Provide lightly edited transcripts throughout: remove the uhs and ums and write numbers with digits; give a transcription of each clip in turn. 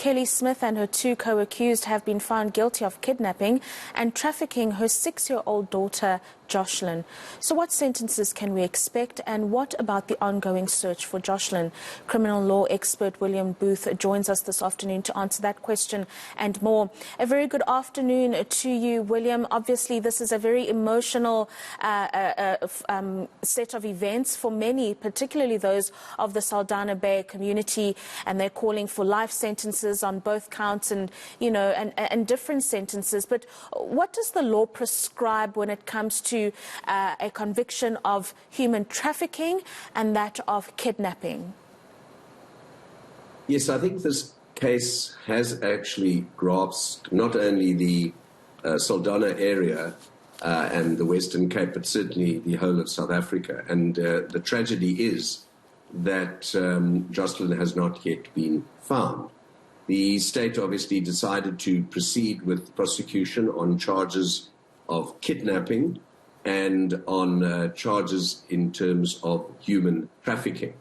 Kelly Smith and her 2 co-accused have been found guilty of kidnapping and trafficking her 6-year-old daughter, Joshlin. So what sentences can we expect, and what about the ongoing search for Joshlin? Criminal law expert William Booth joins us this afternoon to answer that question and more. A very good afternoon to you, William. Obviously, this is a very emotional set of events for many, particularly those of the Saldanha Bay community, and they're calling for life sentences on both counts and, and different sentences. But what does the law prescribe when it comes to a conviction of human trafficking and that of kidnapping? Yes, I think this case has actually grasped not only the Saldanha area and the Western Cape, but certainly the whole of South Africa. And the tragedy is that Joshlin has not yet been found. The state obviously decided to proceed with prosecution on charges of kidnapping and on charges in terms of human trafficking.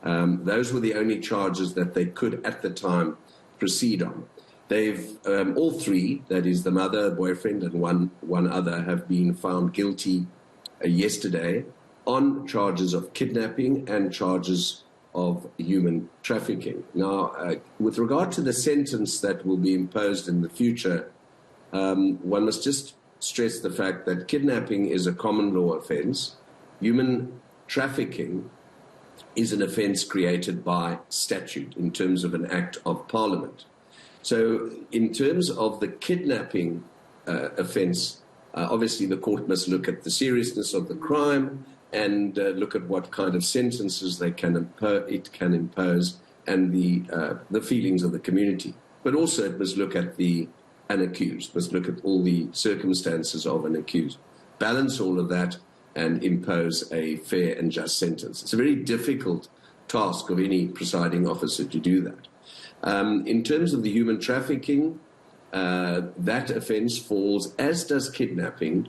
Those were the only charges that they could at the time proceed on. They've all three, that is the mother, boyfriend, and one other, have been found guilty yesterday on charges of kidnapping and charges of human trafficking. Now, with regard to the sentence that will be imposed in the future, one must just stress the fact that kidnapping is a common law offence. Human trafficking is an offence created by statute in terms of an act of Parliament. So in terms of the kidnapping offence, obviously the court must look at the seriousness of the crime and look at what kind of sentences it can impose and the feelings of the community. But also it must look at an accused, must look at all the circumstances of an accused, balance all of that and impose a fair and just sentence. It's a very difficult task of any presiding officer to do that. In terms of the human trafficking, that offence falls, as does kidnapping,